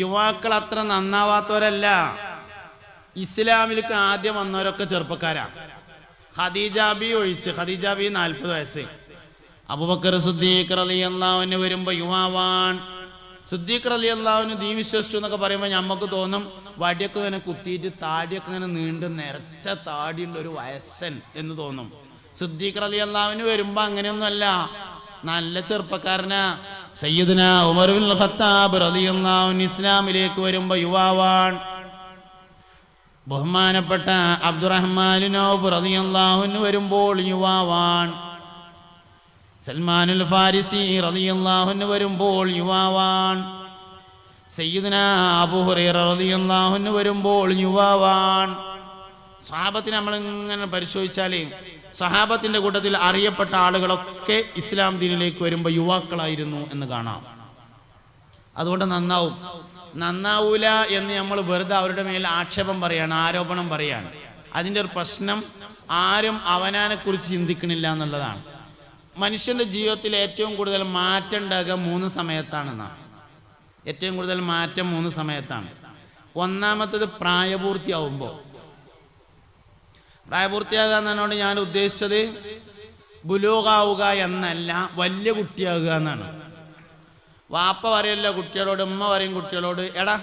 യുവാക്കൾ അത്ര നന്നാവാത്തവരല്ല. ഇസ്ലാമിലേക്ക് ആദ്യം വന്നവരൊക്കെ ചെറുപ്പക്കാരാ. ഖദീജ ബി ഒഴിച്ച്, ഖദീജ ബി 40 വയസ്സ്. അബൂബക്കർ സിദ്ദീഖ് റളിയല്ലാഹു അൻഹു വരുമ്പോൾ യുവാവാൻ. സിദ്ദീഖ് റളിയല്ലാഹു അൻഹു ദീൻ വിശ്വസിച്ചു എന്നൊക്കെ പറയുമ്പോൾ നമുക്ക് തോന്നും വടിയൊക്കെ ഇങ്ങനെ കുത്തിയിട്ട് താടിയൊക്കെ ഇങ്ങനെ നീണ്ട് നിറച്ച താടിയുള്ള ഒരു വയസ്സൻ എന്ന് തോന്നും. സിദ്ദീഖ് റളിയല്ലാഹു അൻഹു വരുമ്പോൾ അങ്ങനെയൊന്നുമല്ല, നല്ല ചെറുപ്പക്കാരനാ. സയ്യിദുനാ ഉമർ ഇബ്നുൽ ഖത്താബ് റളിയല്ലാഹു അൻഹു ഇസ്ലാമിലേക്ക് വരുമ്പോൾ യുവാവാൻ. ബഹുമാനപ്പെട്ട അബ്ദുറഹ്മാൻ ഔഫ് റളിയല്ലാഹു അൻഹു വരുമ്പോൾ യുവാവാൻ. സൽമാനുൽ ഫാരിസി റളിയല്ലാഹു അൻഹു വരുമ്പോൾ യുവാവാൻ. സയ്യിദുനാ അബൂ ഹുറൈറ റളിയല്ലാഹു അൻഹു വരുമ്പോൾ യുവാവാൻ. സഹാബത്തിനെ നമ്മളിങ്ങനെ പരിശോധിച്ചാലേ സഹാബത്തിന്റെ കൂട്ടത്തിൽ അറിയപ്പെട്ട ആളുകളൊക്കെ ഇസ്ലാം ദീനിലേക്ക് വരുമ്പോൾ യുവാക്കളായിരുന്നു എന്ന് കാണാം. അതുകൊണ്ട് നന്നാവൂല എന്ന് നമ്മൾ വെറുതെ അവരുടെ മേൽ ആക്ഷേപം പറയാണ്, ആരോപണം പറയാണ്. അതിൻ്റെ ഒരു പ്രശ്നം ആരും അവനാനെ കുറിച്ച് ചിന്തിക്കണില്ല എന്നുള്ളതാണ്. മനുഷ്യന്റെ ജീവിതത്തിൽ ഏറ്റവും കൂടുതൽ മാറ്റം ഉണ്ടാകുക 3 സമയത്താണെന്നാണ്. ഏറ്റവും കൂടുതൽ മാറ്റം 3 സമയത്താണ്. ഒന്നാമത്തേത് പ്രായപൂർത്തിയാവുമ്പോൾ. പ്രായപൂർത്തിയാകുക എന്നതിനോട് ഞാൻ ഉദ്ദേശിച്ചത് ബുലൂഗാവുക എന്നല്ല, വലിയ കുട്ടിയാകുക എന്നാണ്. വാപ്പ പറയല്ലോ കുട്ടികളോട്, ഉമ്മ പറയും കുട്ടികളോട്, എടാ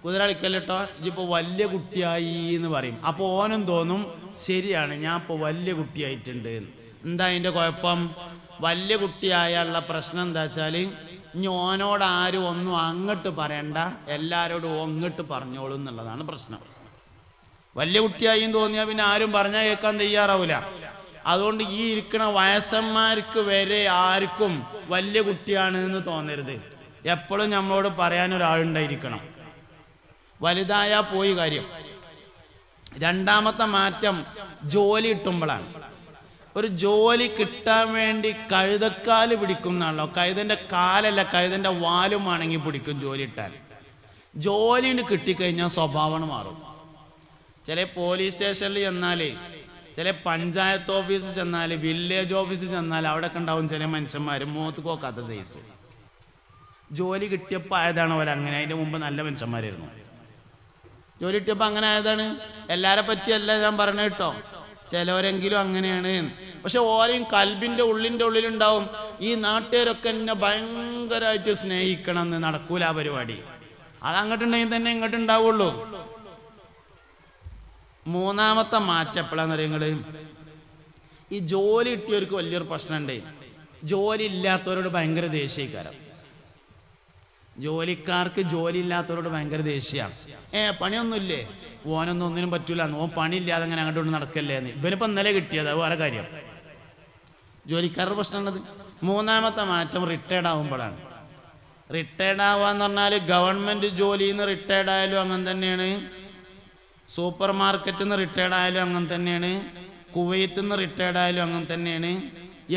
കുതിര കളിക്കല്ലോ ഇതിപ്പോൾ വലിയ കുട്ടിയായി എന്ന് പറയും. അപ്പോൾ ഓനും തോന്നും ശരിയാണ്, ഞാൻ ഇപ്പോൾ വലിയ കുട്ടിയായിട്ടുണ്ട്. എന്താ അതിൻ്റെ കുഴപ്പം? വലിയ കുട്ടിയായുള്ള പ്രശ്നം എന്താ വെച്ചാൽ ഇനി ഓനോട് ആരും ഒന്നും അങ്ങോട്ട് പറയണ്ട, എല്ലാവരോടും അങ്ങോട്ട് പറഞ്ഞോളൂ എന്നുള്ളതാണ് പ്രശ്നം. വലിയ കുട്ടിയായി തോന്നിയാൽ പിന്നെ ആരും പറഞ്ഞാൽ കേൾക്കാൻ തയ്യാറാവില്ല. അതുകൊണ്ട് ഈ ഇരിക്കുന്ന വയസ്സന്മാർക്ക് വരെ ആർക്കും വലിയ കുട്ടിയാണ് എന്ന് തോന്നരുത്. എപ്പോഴും നമ്മളോട് പറയാനൊരാളുണ്ടായിരിക്കണം. വലുതായാ പോയി കാര്യം. രണ്ടാമത്തെ മാറ്റം ജോലി കിട്ടുമ്പോഴാണ്. ഒരു ജോലി കിട്ടാൻ വേണ്ടി കഴുതക്കാല് പിടിക്കും എന്നാണല്ലോ. കഴുതന്റെ കാലല്ല, കഴുതന്റെ വാലുമാണെങ്കിൽ പിടിക്കും ജോലി ഇട്ടാൽ. ജോലിന് കിട്ടിക്കഴിഞ്ഞാൽ സ്വഭാവം മാറും. ചില പോലീസ് സ്റ്റേഷനിൽ ചെന്നാലേ, ചില പഞ്ചായത്ത് ഓഫീസിൽ ചെന്നാൽ, വില്ലേജ് ഓഫീസിൽ ചെന്നാൽ അവിടെയൊക്കെ ഉണ്ടാവും ചില മനുഷ്യന്മാർ മുഖത്ത് പോക്കാത്ത സൈസ്. ജോലി കിട്ടിയപ്പോൾ ആയതാണ് പോലെ അങ്ങനെ. അതിൻ്റെ മുമ്പ് നല്ല മനുഷ്യന്മാരായിരുന്നു. ജോലി കിട്ടിയപ്പോൾ അങ്ങനെ ആയതാണ്. എല്ലാരെ പറ്റിയല്ല ഞാൻ പറഞ്ഞു കേട്ടോ, ചിലവരെങ്കിലും അങ്ങനെയാണ്. പക്ഷെ ഓരെയും കൽബിൻ്റെ ഉള്ളിൻ്റെ ഉള്ളിലുണ്ടാവും ഈ നാട്ടുകാരൊക്കെ എന്നെ ഭയങ്കരമായിട്ട് സ്നേഹിക്കണം എന്ന്. നടക്കൂല ആ പരിപാടി. അത് അങ്ങോട്ടുണ്ടെങ്കിൽ തന്നെ ഇങ്ങോട്ട് ഉണ്ടാവുള്ളൂ. മൂന്നാമത്തെ മാറ്റം എപ്പോഴാന്ന് പറയുന്നത്, ഈ ജോലി കിട്ടിയവർക്ക് വലിയൊരു പ്രശ്നമുണ്ട്. ജോലി ഇല്ലാത്തവരോട് ഭയങ്കര ദേഷ്യക്കാരം. ജോലിക്കാർക്ക് ജോലി ഇല്ലാത്തവരോട് ഭയങ്കര ദേഷ്യമാണ്. പണിയൊന്നുമില്ലേ, ഓനൊന്നും ഒന്നിനും പറ്റൂല, ഓൻ പണിയില്ലാതെ അങ്ങനെ അങ്ങോട്ട് നടക്കല്ലേ എന്ന്. ഇവനിപ്പോൾ ഇന്നലെ കിട്ടിയത് വേറെ കാര്യം. ജോലിക്കാരുടെ പ്രശ്നമുള്ളത്. മൂന്നാമത്തെ മാറ്റം റിട്ടയർഡ് ആവുമ്പോഴാണ്. റിട്ടയർഡ് ആവാന്ന് പറഞ്ഞാൽ ഗവൺമെന്റ് ജോലിയിൽ നിന്ന് റിട്ടയർഡ് ആയാലും അങ്ങനെ തന്നെയാണ്, സൂപ്പർ മാർക്കറ്റിൽ നിന്ന് റിട്ടയർഡ് ആയാലും അങ്ങനെ തന്നെയാണ്, കുവൈത്തിൽ നിന്ന് റിട്ടയർഡ് ആയാലും അങ്ങനെ തന്നെയാണ്,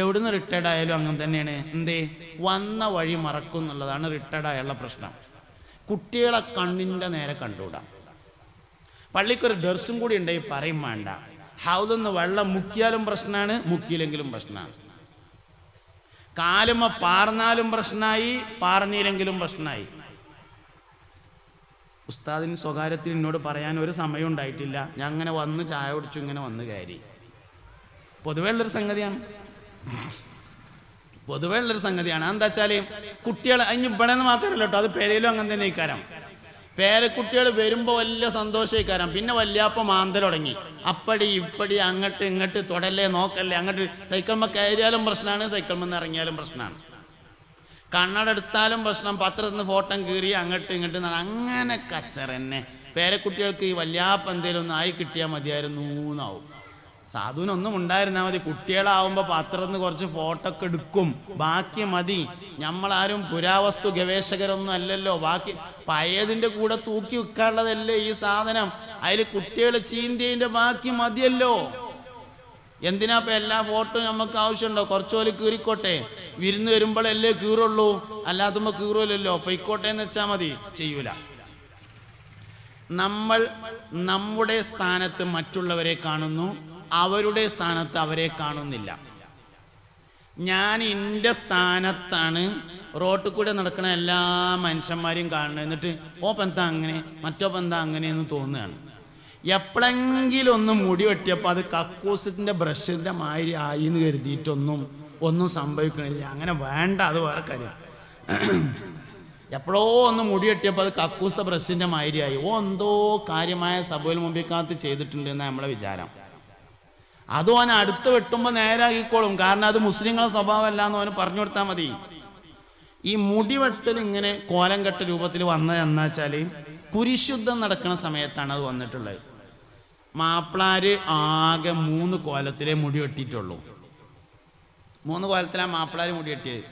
എവിടുന്ന് റിട്ടയർഡ് ആയാലും അങ്ങനെ തന്നെയാണ്. എന്തേ? വന്ന വഴി മറക്കും എന്നുള്ളതാണ് റിട്ടയർഡ് ആയുള്ള പ്രശ്നം. കുട്ടികളെ കണ്ണിൻ്റെ നേരെ കണ്ടുകൂടാ. പള്ളിക്കൊരു ദർസും കൂടി ഉണ്ടെങ്കിൽ പറയും വേണ്ട. ഹൗദൊന്ന് വെള്ളം മുക്കിയാലും പ്രശ്നമാണ്, മുക്കിയില്ലെങ്കിലും പ്രശ്നമാണ്. കാലുമ പാർന്നാലും പ്രശ്നമായി, പാർന്നില്ലെങ്കിലും പ്രശ്നമായി. ഉസ്താദിന് സ്വകാര്യത്തിൽ എന്നോട് പറയാൻ ഒരു സമയം ഉണ്ടായിട്ടില്ല. ഞാൻ അങ്ങനെ വന്ന് ചായ കുടിച്ചു, ഇങ്ങനെ വന്ന് കയറി. പൊതുവേ ഉള്ളൊരു സംഗതിയാണ്. എന്താ വെച്ചാൽ കുട്ടികൾ അതിന് ഇവിടെ നിന്ന് മാത്രമല്ല കേട്ടോ, അത് പേരയിലും അങ്ങനെ തന്നെ ഇക്കാരം. പേരക്കുട്ടികൾ വരുമ്പോൾ വലിയ സന്തോഷമായിക്കാരം. പിന്നെ വല്യാപ്പ മാന്തൽ തുടങ്ങി. അപ്പടി ഇപ്പടി അങ്ങോട്ട് ഇങ്ങോട്ട് തൊടല്ലേ നോക്കല്ലേ, അങ്ങോട്ട് സൈക്കിൾമ കയറിയാലും പ്രശ്നമാണ്, സൈക്കിൾമെന്ന് ഇറങ്ങിയാലും പ്രശ്നമാണ്. കണ്ണടെടുത്താലും പ്രശ്നം, പത്രത്തിൽ നിന്ന് ഫോട്ടം കീറി അങ്ങോട്ട് ഇങ്ങോട്ട്. അങ്ങനെ കച്ചറന്നെ. പേരക്കുട്ടികൾക്ക് ഈ വല്യാപ്പ എന്തേലും ഒന്ന് ആയി കിട്ടിയാൽ മതിയായിരുന്നു എന്നാവും. സാധുവിനൊന്നും ഉണ്ടായിരുന്നാൽ മതി. കുട്ടികളാവുമ്പോൾ പത്രത്തിൽ നിന്ന് കുറച്ച് ഫോട്ടോ ഒക്കെ എടുക്കും, ബാക്കി മതി. നമ്മളാരും പുരാവസ്തു ഗവേഷകരൊന്നും അല്ലല്ലോ. ബാക്കി പഴയതിൻ്റെ കൂടെ തൂക്കി വെക്കാനുള്ളതല്ലേ ഈ സാധനം. അതിൽ കുട്ടികൾ ചീന്തിയതിൻ്റെ ബാക്കി മതിയല്ലോ. എന്തിനാ ഇപ്പം എല്ലാ ഫോട്ടോ നമുക്ക് ആവശ്യമുണ്ടോ? കുറച്ചുപോലെ കീറിക്കോട്ടെ, വിരുന്ന് വരുമ്പോഴല്ലേ കീറുള്ളൂ, അല്ലാത്തുമ്പോൾ കീറുമല്ലോ. പൊയ്ക്കോട്ടെ എന്ന് വെച്ചാൽ മതി. ചെയ്യൂല. നമ്മൾ നമ്മുടെ സ്ഥാനത്ത് മറ്റുള്ളവരെ കാണുന്നു, അവരുടെ സ്ഥാനത്ത് അവരെ കാണുന്നില്ല. ഞാൻ എൻ്റെ സ്ഥാനത്താണ്, റോട്ടിൽ കൂടെ നടക്കുന്ന എല്ലാ മനുഷ്യന്മാരെയും കാണുന്നത്. എന്നിട്ട് ഓപ്പെന്താ അങ്ങനെ മറ്റോപ്പെന്താ അങ്ങനെയെന്ന് തോന്നുകയാണ്. എപ്പോഴെങ്കിലും ഒന്ന് മുടി വെട്ടിയപ്പോൾ അത് കക്കൂസത്തിൻ്റെ ബ്രഷിൻ്റെ മാതിരി ആയി എന്ന് കരുതിയിട്ടൊന്നും സംഭവിക്കണില്ല. അങ്ങനെ വേണ്ട, അത് വേറെ കാര്യം. എപ്പോഴോ ഒന്ന് മുടി വെട്ടിയപ്പോൾ അത് കക്കൂസത്തെ ബ്രഷിൻ്റെ മാതിരിയായി. എന്തോ കാര്യമായ സഭയിൽ മുമ്പിക്കാത്ത് ചെയ്തിട്ടുണ്ട് എന്നാണ് നമ്മളെ വിചാരം. അതും അവൻ അടുത്ത് വെട്ടുമ്പോൾ നേരാക്കിക്കോളും. കാരണം അത് മുസ്ലിങ്ങളെ സ്വഭാവമല്ല എന്ന് അവന് പറഞ്ഞു കൊടുത്താൽ മതി. ഈ മുടി വെട്ടൽ ഇങ്ങനെ കോലം കെട്ട രൂപത്തിൽ വന്നത് എന്നാ വെച്ചാൽ കുരിശുദ്ധം നടക്കുന്ന സമയത്താണ് അത് വന്നിട്ടുള്ളത്. മാപ്പിളാര് ആകെ 3 കോലത്തിലേ മുടി വെട്ടിയിട്ടുള്ളൂ. 3 കോലത്തിലാണ് മാപ്പിളാര് മുടി വെട്ടിയത്.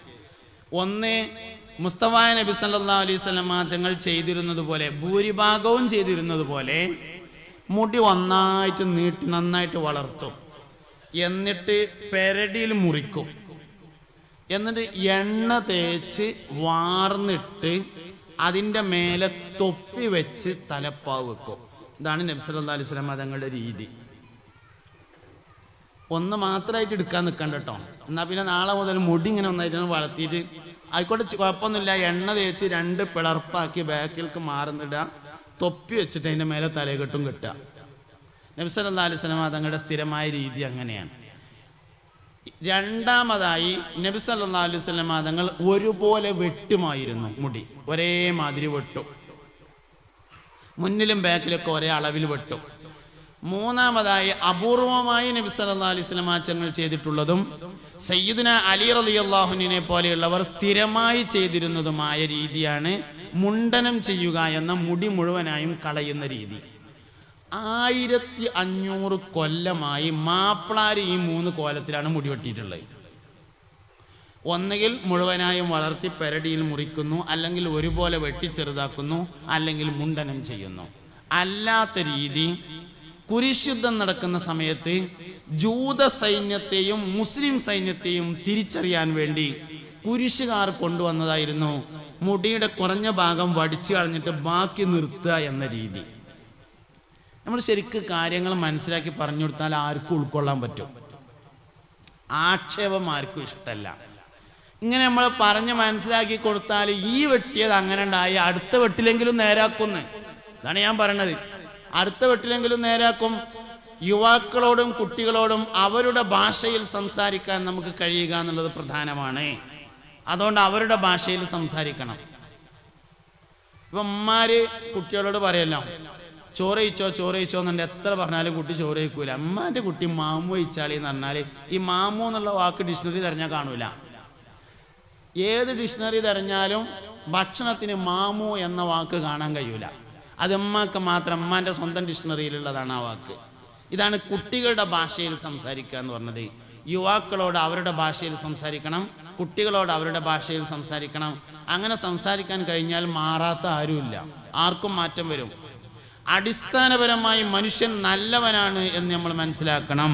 ഒന്ന്, മുസ്തഫ നബി സല്ലല്ലാഹു അലൈഹി വസല്ലം തങ്ങൾ ചെയ്തിരുന്നത് പോലെ, ഭൂരിഭാഗവും ചെയ്തിരുന്നത് പോലെ മുടി ഒന്നായിട്ട് നീട്ടി നന്നായിട്ട് വളർത്തും. എന്നിട്ട് പെരടിയിൽ മുറിക്കും. എന്നിട്ട് എണ്ണ തേച്ച് വാർന്നിട്ട് അതിൻ്റെ മേലെ തൊപ്പി വെച്ച് തലപ്പാവ് വെക്കും. ഇതാണ് നബി സല്ലല്ലാഹു അലൈഹി വസല്ലം തങ്ങളുടെ രീതി. ഒന്ന് മാത്രമായിട്ട് എടുക്കാൻ നിൽക്കണ്ട കേട്ടോ. എന്നാൽ പിന്നെ നാളെ മുതൽ മുടി ഇങ്ങനെ ഒന്നായിട്ട് വളർത്തിയിട്ട് ആയിക്കോട്ടെ, കുഴപ്പമൊന്നുമില്ല. എണ്ണ തേച്ച് 2 പിളർപ്പാക്കി ബാക്കിലേക്ക് മാറുന്നിടുക, തൊപ്പി വെച്ചിട്ട് അതിൻ്റെ മേലെ തലകെട്ടും കെട്ടുക. നബി സല്ലല്ലാഹു അലൈഹി വസല്ലം തങ്ങളുടെ സ്ഥിരമായ രീതി അങ്ങനെയാണ്. രണ്ടാമതായി നബി സല്ലല്ലാഹു അലൈഹി വസല്ലം തങ്ങൾ ഒരുപോലെ വെട്ടുമായിരുന്നു. മുടി ഒരേ മാതിരി വെട്ടും. മുന്നിലും ബാക്കിലൊക്കെ ഒരേ അളവിൽ വെട്ടും. മൂന്നാമതായി അപൂർവമായി നബി സല്ലല്ലാഹു അലൈഹി വസല്ലം തങ്ങൾ ചെയ്തിട്ടുള്ളതും സയ്യിദുന അലി റളിയല്ലാഹു അൻഹുവിനെ പോലെയുള്ളവർ സ്ഥിരമായി ചെയ്തിരുന്നതുമായ രീതിയാണ് മുണ്ടനം ചെയ്യുക എന്ന മുടി മുഴുവനായും കളയുന്ന രീതി. 1500 കൊല്ലമായി മാപ്പിളാര് ഈ 3 കോലത്തിലാണ് മുടി വെട്ടിയിട്ടുള്ളത്. ഒന്നുകിൽ മുഴുവനായും വളർത്തി പെരടിയിൽ മുറിക്കുന്നു, അല്ലെങ്കിൽ ഒരുപോലെ വെട്ടി ചെറുതാക്കുന്നു, അല്ലെങ്കിൽ മുണ്ടനം ചെയ്യുന്നു. അല്ലാത്ത രീതി കുരിശുദ്ധം നടക്കുന്ന സമയത്ത് ജൂത സൈന്യത്തെയും മുസ്ലിം സൈന്യത്തെയും തിരിച്ചറിയാൻ വേണ്ടി കുരിശുകാർ കൊണ്ടുവന്നതായിരുന്നു മുടിയുടെ കുറഞ്ഞ ഭാഗം വടിച്ചു കളഞ്ഞിട്ട് ബാക്കി നിർത്തുക എന്ന രീതി. നമ്മൾ ശരിക്ക് കാര്യങ്ങൾ മനസ്സിലാക്കി പറഞ്ഞു കൊടുത്താൽ ആർക്കും ഉൾക്കൊള്ളാൻ പറ്റും. ആക്ഷേപം ആർക്കും ഇഷ്ടമല്ല. ഇങ്ങനെ നമ്മൾ പറഞ്ഞ് മനസ്സിലാക്കി കൊടുത്താൽ ഈ വെട്ടിയത് അങ്ങനെ ഉണ്ടായി അടുത്ത വെട്ടിലെങ്കിലും നേരാക്കുന്നു. അതാണ് ഞാൻ പറയണത്. അടുത്ത വെട്ടിലെങ്കിലും നേരാക്കും. യുവാക്കളോടും കുട്ടികളോടും അവരുടെ ഭാഷയിൽ സംസാരിക്കാൻ നമുക്ക് കഴിയുക എന്നുള്ളത് പ്രധാനമാണ്. അതുകൊണ്ട് അവരുടെ ഭാഷയിൽ സംസാരിക്കണം. ഇപ്പം അമ്മമാര് കുട്ടികളോട് പറയല്ലോ, ചോറ് കഴിച്ചോ എന്നുണ്ട്. എത്ര പറഞ്ഞാലും കുട്ടി ചോറ് കഴിക്കൂല. അമ്മാൻ്റെ കുട്ടി മാമു കഴിച്ചാളി എന്ന് പറഞ്ഞാൽ ഈ മാമു എന്നുള്ള വാക്ക് ഡിക്ഷണറി തിരഞ്ഞാൽ കാണൂല. ഏത് ഡിക്ഷണറി തിരഞ്ഞാലും ഭക്ഷണത്തിന് മാമു എന്ന വാക്ക് കാണാൻ കഴിയൂല. അത് അമ്മക്ക് മാത്രം, അമ്മാൻ്റെ സ്വന്തം ഡിക്ഷണറിയിലുള്ളതാണ് ആ വാക്ക്. ഇതാണ് കുട്ടികളുടെ ഭാഷയിൽ സംസാരിക്കുക എന്ന് പറഞ്ഞത്. യുവാക്കളോട് അവരുടെ ഭാഷയിൽ സംസാരിക്കണം, കുട്ടികളോട് അവരുടെ ഭാഷയിൽ സംസാരിക്കണം. അങ്ങനെ സംസാരിക്കാൻ കഴിഞ്ഞാൽ മാറാത്ത ആരുമില്ല, ആർക്കും മാറ്റം വരും. അടിസ്ഥാനപരമായി മനുഷ്യൻ നല്ലവനാണ് എന്ന് നമ്മൾ മനസ്സിലാക്കണം.